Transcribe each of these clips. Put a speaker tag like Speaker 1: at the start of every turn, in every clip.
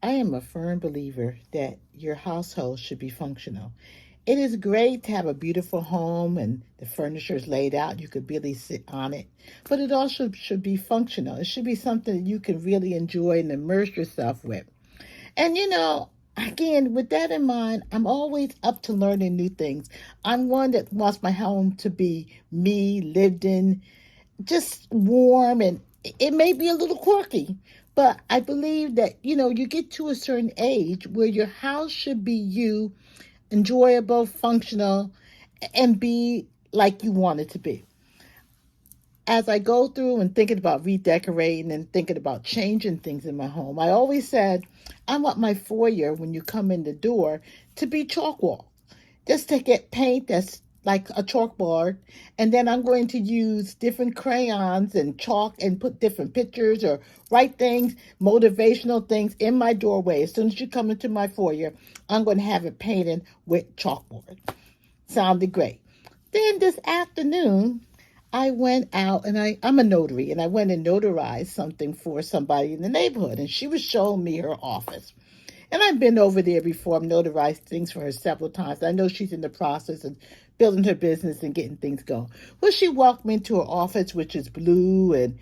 Speaker 1: I am a firm believer that your household should be functional. It is great to have a beautiful home and the furniture is laid out. You could really sit on it. But it also should be functional. It should be something that you can really enjoy and immerse yourself with. And again, with that in mind, I'm always up to learning new things. I'm one that wants my home to be me, lived in, just warm, and it may be a little quirky, but I believe that you get to a certain age where your house should be you, enjoyable, functional, and be like you want it to be. As I go through and thinking about redecorating and thinking about changing things in my home, I always said I want my foyer when you come in the door to be chalk wall. Just to get paint that's like a chalkboard, and then I'm going to use different crayons and chalk and put different pictures or write things, motivational things in my doorway. As soon as you come into my foyer, I'm going to have it painted with chalkboard. Sounded great. Then this afternoon, I went out and I'm a notary, and I went and notarized something for somebody in the neighborhood, and she was showing me her office. And I've been over there before. I've notarized things for her several times. I know she's in the process of building her business and getting things going. Well, she walked me into her office, which is blue, and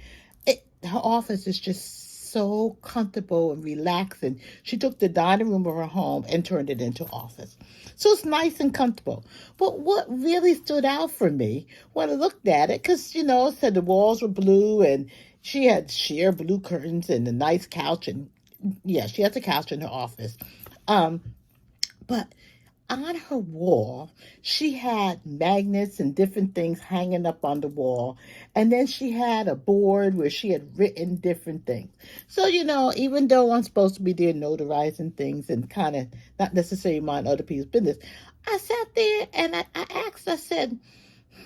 Speaker 1: her office is just so comfortable and relaxing. She took the dining room of her home and turned it into office. So it's nice and comfortable. But what really stood out for me when I looked at it, because, it said the walls were blue and she had sheer blue curtains and a nice couch, and yeah, she has a couch in her office. Um, but on her wall, she had magnets and different things hanging up on the wall. And then she had a board where she had written different things. So, even though I'm supposed to be there notarizing things and kind of not necessarily mind other people's business, I sat there and I asked, I said,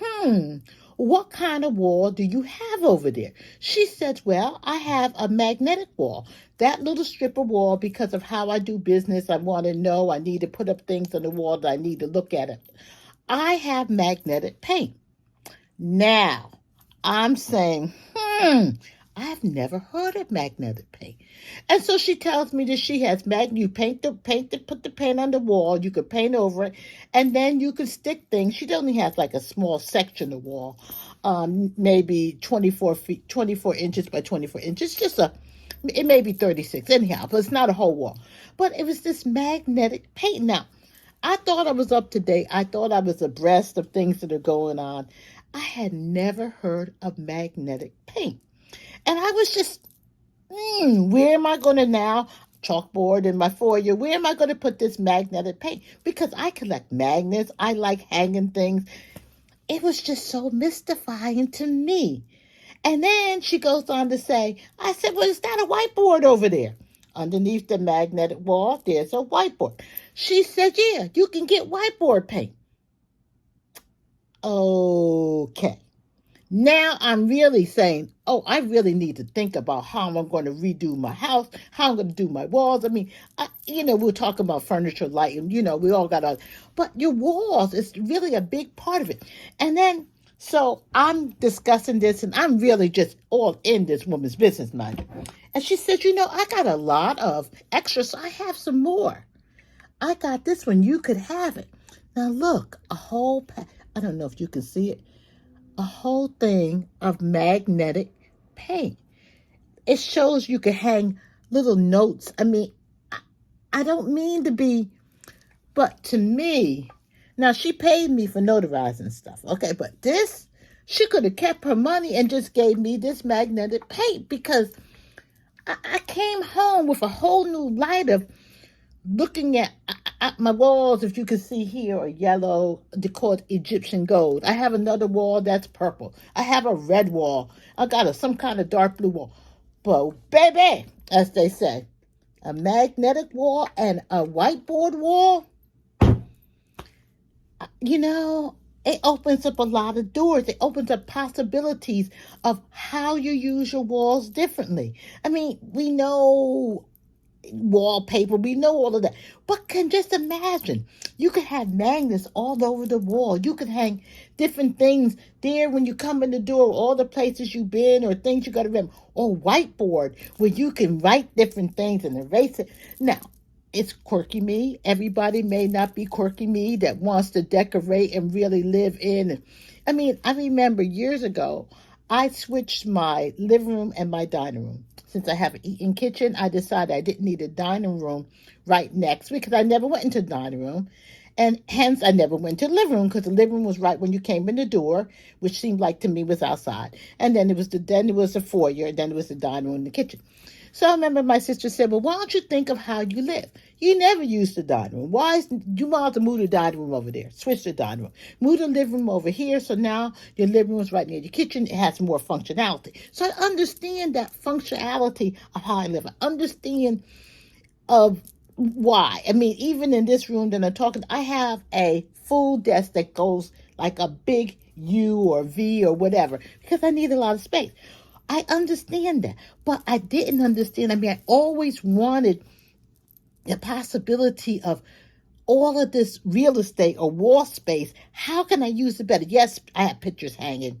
Speaker 1: hmm, what kind of wall do you have over there? She said, well, I have a magnetic wall. That little strip of wall, because of how I do business, I want to know, I need to put up things on the wall that I need to look at it. I have magnetic paint. Now, I'm saying, I've never heard of magnetic paint. And so she tells me that she has you put the paint on the wall, you could paint over it, and then you could stick things. She only has like a small section of wall, maybe 24 inches by 24 inches, it may be 36 anyhow, but it's not a whole wall. But it was this magnetic paint. Now, I thought I was up to date. I thought I was abreast of things that are going on. I had never heard of magnetic paint. And I was just, where am I going to now? Chalkboard in my foyer. Where am I going to put this magnetic paint? Because I collect magnets. I like hanging things. It was just so mystifying to me. And then she goes on to say, I said, well, is that a whiteboard over there? Underneath the magnetic wall, there's a whiteboard. She said, yeah, you can get whiteboard paint. Okay. Now I'm really saying, I really need to think about how I'm going to redo my house, how I'm going to do my walls. I mean, we're talking about furniture, light, and, we all got to, but your walls is really a big part of it. And then, so I'm discussing this, and I'm really just all in this woman's business, mind. And she said, I got a lot of extras, so I have some more. I got this one. You could have it. Now look, a whole I don't know if you can see it. A whole thing of magnetic paint. It shows you can hang little notes. I mean, I don't mean to be, but to me, now she paid me for notarizing stuff, okay, but this, she could have kept her money and just gave me this magnetic paint, because I came home with a whole new light of looking at my walls. If you can see here, are yellow, they call it Egyptian gold. I have another wall that's purple. I have a red wall. I got some kind of dark blue wall. But baby, as they say, a magnetic wall and a whiteboard wall, it opens up a lot of doors. It opens up possibilities of how you use your walls differently. I mean, we know wallpaper. We know all of that. But can just imagine, you could have magnets all over the wall. You could hang different things there when you come in the door, all the places you've been or things you got to remember. Or whiteboard where you can write different things and erase it. Now, it's quirky me. Everybody may not be quirky me that wants to decorate and really live in. I mean, I remember years ago, I switched my living room and my dining room. Since I have an eating kitchen, I decided I didn't need a dining room right next because I never went into the dining room. And hence, I never went to the living room because the living room was right when you came in the door, which seemed like to me was outside. And then it was the foyer, and then it was the dining room and the kitchen. So I remember my sister said, well, why don't you think of how you live? You never use the dining room. You might have to move the dining room over there. Switch the dining room. Move the living room over here. So now your living room is right near your kitchen. It has more functionality. So I understand that functionality of how I live. I understand of why. I mean, even in this room that I'm talking, I have a full desk that goes like a big U or V or whatever because I need a lot of space. I understand that, but I didn't understand. I mean, I always wanted the possibility of all of this real estate or wall space. How can I use it better? Yes, I have pictures hanging.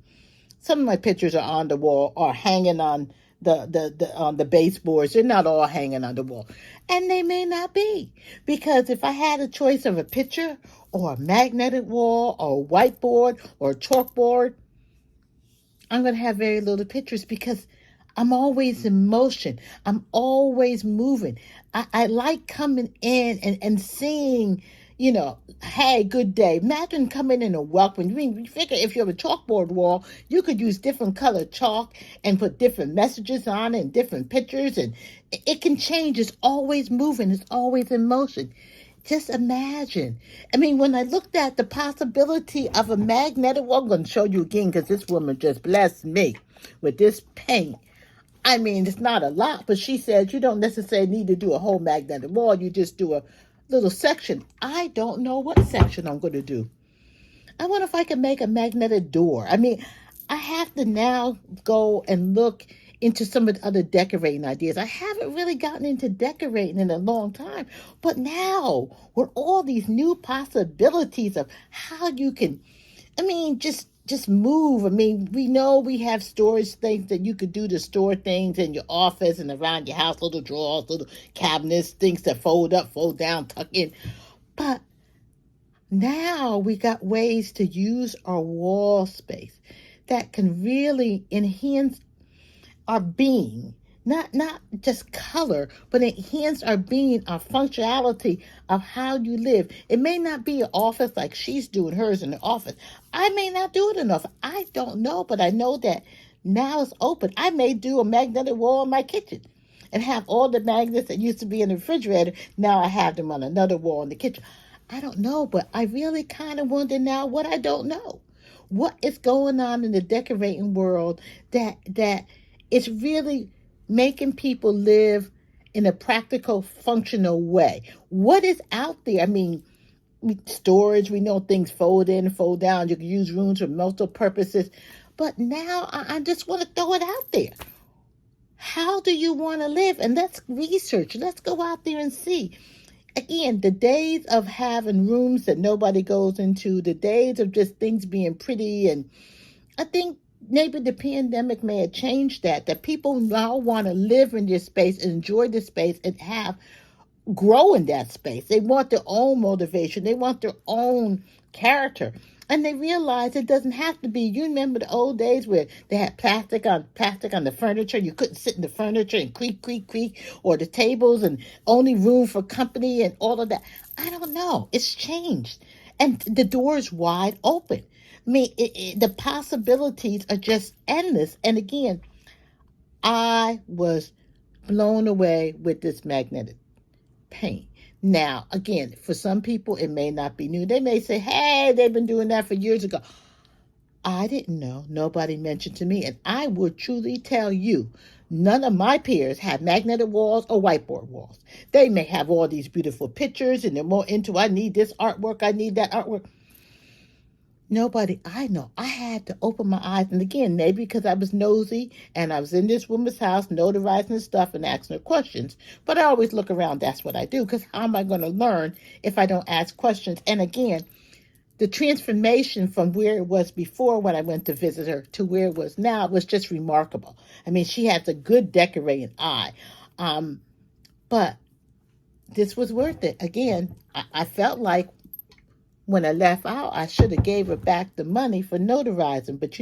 Speaker 1: Some of my pictures are on the wall or hanging on the baseboards. They're not all hanging on the wall. And they may not be. Because if I had a choice of a picture or a magnetic wall or a whiteboard or a chalkboard, I'm going to have very little pictures because I'm always in motion. I'm always moving. I like coming in and seeing, hey, good day. Imagine coming in and welcoming. I mean, you figure if you have a chalkboard wall, you could use different colored chalk and put different messages on it and different pictures. And it can change. It's always moving. It's always in motion. Just imagine. I mean, when I looked at the possibility of a magnetic wall, I'm going to show you again because this woman just blessed me with this paint. I mean, it's not a lot, but she said you don't necessarily need to do a whole magnetic wall. You just do a little section. I don't know what section I'm going to do. I wonder if I can make a magnetic door. I mean, I have to now go and look into some of the other decorating ideas. I haven't really gotten into decorating in a long time, but now with all these new possibilities of how you can, I mean, just move. I mean, we know we have storage things that you could do to store things in your office and around your house, little drawers, little cabinets, things that fold up, fold down, tuck in. But now we got ways to use our wall space that can really enhance our being, not just color, but enhance our being, our functionality of how you live. It may not be an office like she's doing hers in the office. I may not do it enough. I don't know, but I know that now it's open. I may do a magnetic wall in my kitchen and have all the magnets that used to be in the refrigerator. Now I have them on another wall in the kitchen. I don't know, but I really kind of wonder now what I don't know. What is going on in the decorating world that it's really making people live in a practical, functional way. What is out there? I mean, storage, we know things fold in, fold down. You can use rooms for multiple purposes. But now I just want to throw it out there. How do you want to live? And let's research. Let's go out there and see. Again, the days of having rooms that nobody goes into, the days of just things being pretty, and I think maybe the pandemic may have changed that people now want to live in this space and enjoy this space and grow in that space. They want their own motivation. They want their own character. And they realize it doesn't have to be. You remember the old days where they had plastic on the furniture. You couldn't sit in the furniture and creak, or the tables and only room for company and all of that. I don't know. It's changed. And the door is wide open. I mean, the possibilities are just endless. And again, I was blown away with this magnetic paint. Now, again, for some people, it may not be new. They may say, hey, they've been doing that for years ago. I didn't know. Nobody mentioned to me. And I would truly tell you, none of my peers have magnetic walls or whiteboard walls. They may have all these beautiful pictures and they're more into, I need this artwork, I need that artwork. Nobody I know. I had to open my eyes. And again, maybe because I was nosy and I was in this woman's house notarizing stuff and asking her questions. But I always look around. That's what I do. Because how am I going to learn if I don't ask questions? And again, the transformation from where it was before when I went to visit her to where it was now was just remarkable. I mean, she has a good decorating eye. Um, but this was worth it. Again, I felt like when I left out, I should have gave her back the money for notarizing. But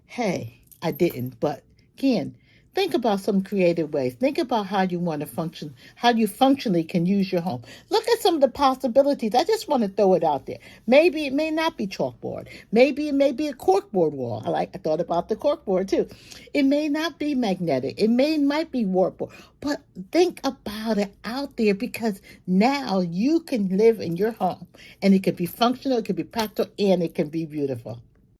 Speaker 1: hey, I didn't. But again, think about some creative ways. Think about how you want to function, how you functionally can use your home. Look at some of the possibilities. I just want to throw it out there. Maybe it may not be chalkboard. Maybe it may be a corkboard wall. I thought about the corkboard too. It may not be magnetic. Might be warpboard. But think about it out there because now you can live in your home and it can be functional, it can be practical, and it can be beautiful.